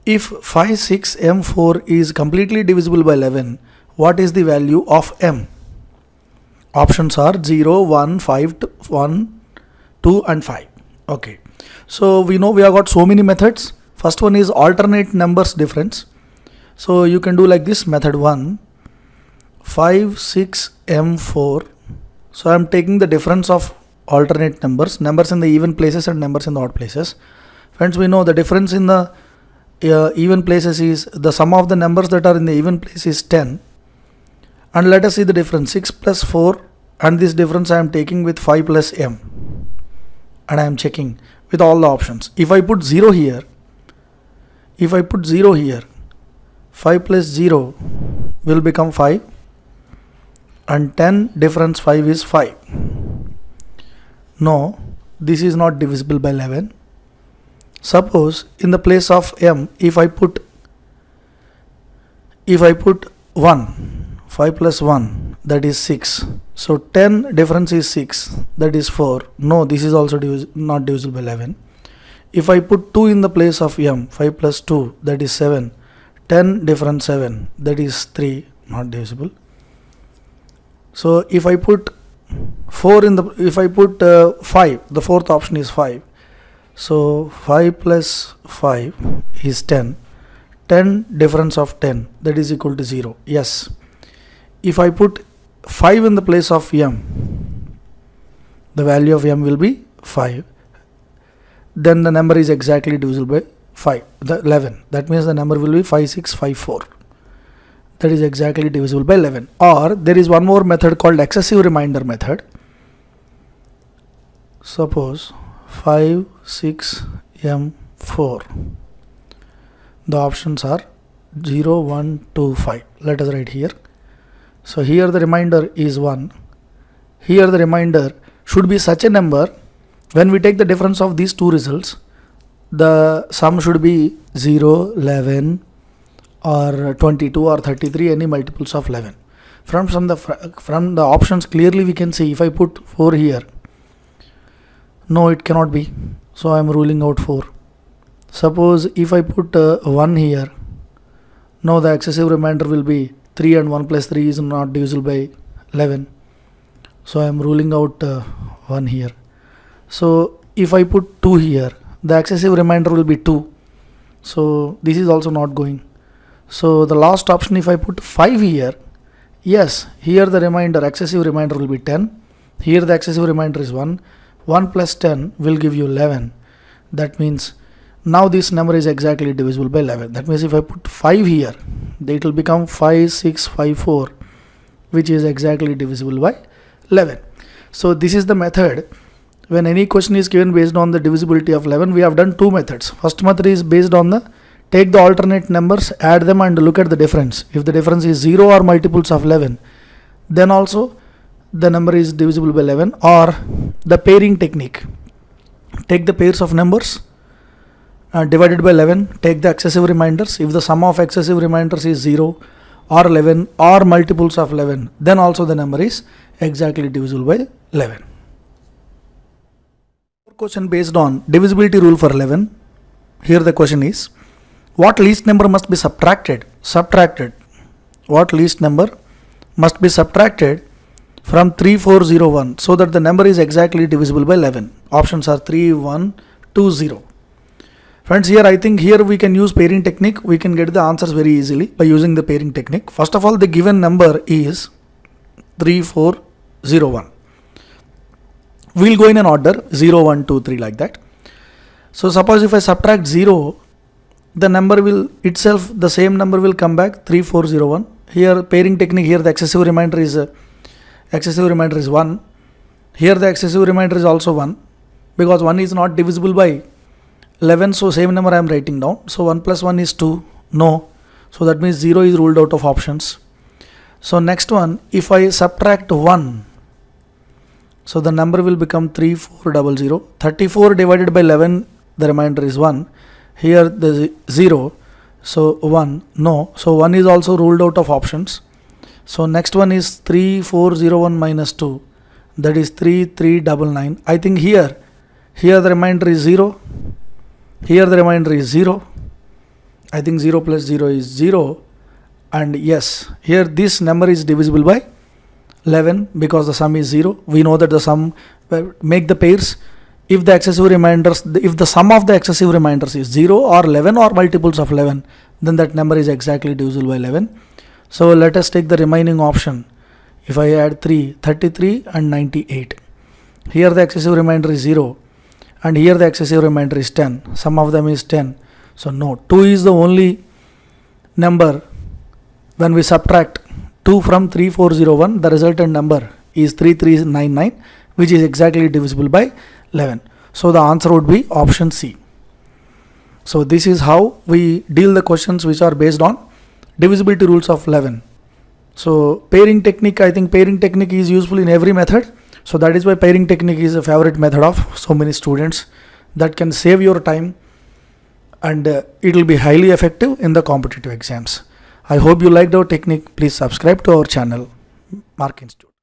If 5, 6, m4 is completely divisible by 11, what is the value of m? Options are 0, 1, 5, 1, 2 and 5. Okay. So we know we have got so many methods. First one is alternate numbers difference. So you can do like this, method 1, 5, 6, m4. So I am taking the difference of alternate numbers in the even places and numbers in the odd places. Friends, we know the difference in the even places is the sum of the numbers that are in the even place is 10. And let us see the difference, 6 plus 4, and this difference I am taking with 5 plus m. And I am checking with all the options. If I put 0 here, 5 plus 0 will become 5, and 10 difference 5 is 5. No, this is not divisible by 11. Suppose in the place of m, if I put 1, 5 plus 1, that is 6. So 10 difference is 6, that is 4. No, this is also not divisible by 11. If I put 2 in the place of m, 5 plus 2, that is 7. 10 difference 7, that is 3, not divisible. So if I put 5, the fourth option is 5. So 5 plus 5 is 10. 10 difference of 10, that is equal to 0. Yes. If I put 5 in the place of m, the value of m will be 5. Then the number is exactly divisible by 11. That means the number will be 5654. That is exactly divisible by 11. Or there is one more method called excessive remainder method. Suppose 5, 6, m4. The options are 0, 1, 2, 5. Let us write here. So here the remainder is 1. Here the remainder should be such a number, when we take the difference of these two results, the sum should be 0, 11 or 22 or 33, any multiples of 11. From the options clearly we can see, if I put 4 here, no, it cannot be. So I am ruling out 4. Suppose if I put 1 here, no, the excessive remainder will be 3, and 1 plus 3 is not divisible by 11. So I am ruling out 1 here. So if I put 2 here, the excessive remainder will be 2. So this is also not going. So the last option, if I put 5 here, yes, here the excessive remainder will be 10. Here the excessive remainder is 1. 1 plus 10 will give you 11. That means now this number is exactly divisible by 11. That means if I put 5 here, it will become 5654, which is exactly divisible by 11. So this is the method. When any question is given based on the divisibility of 11, we have done two methods. First method is based on take the alternate numbers, add them and look at the difference. If the difference is 0 or multiples of 11, then also the number is divisible by 11. Or the pairing technique. Take the pairs of numbers divided by 11, take the excessive remainders. If the sum of excessive remainders is 0 or 11 or multiples of 11, then also the number is exactly divisible by 11. Question based on divisibility rule for 11. Here the question is, what least number must be subtracted? What least number must be subtracted from 3401 so that the number is exactly divisible by 11? Options are 3, 1, 2, 0. Friends, here I think here we can use pairing technique. We can get the answers very easily by using the pairing technique. First of all, the given number is 3401. We'll go in an order 0, 1, 2, 3 like that. So suppose if I subtract 0, the number will itself, the same number will come back 3401. Here pairing technique, here the excessive remainder is 1. Here the excessive remainder is also 1, because 1 is not divisible by 11, so same number I am writing down. So 1 plus 1 is 2. No. So that means 0 is ruled out of options. So next one, if I subtract 1, so the number will become 3400. 34 divided by 11, the remainder is 1. Here the 0, so 1. No. So 1 is also ruled out of options. So next one is 3401 minus 2. That is 3399. I think here the remainder is 0. Here the remainder is 0. I think 0 plus 0 is 0, and yes, here this number is divisible by 11 because the sum is 0. We know that the sum, make the pairs. If the excessive remainders, if the sum of the excessive remainders is 0 or 11 or multiples of 11, then that number is exactly divisible by 11. So let us take the remaining option. If I add 3, 33 and 98. Here the excessive remainder is 0 and here the excessive remainder is 10. Sum of them is 10. So no, 2 is the only number. When we subtract 2 from 3401, the resultant number is 3399, which is exactly divisible by 11. So the answer would be option C. So this is how we deal the questions which are based on divisibility rules of 11. So pairing technique, I think pairing technique is useful in every method. So that is why pairing technique is a favorite method of so many students, that can save your time and it will be highly effective in the competitive exams. I hope you liked our technique. Please subscribe to our channel, Mark Institute.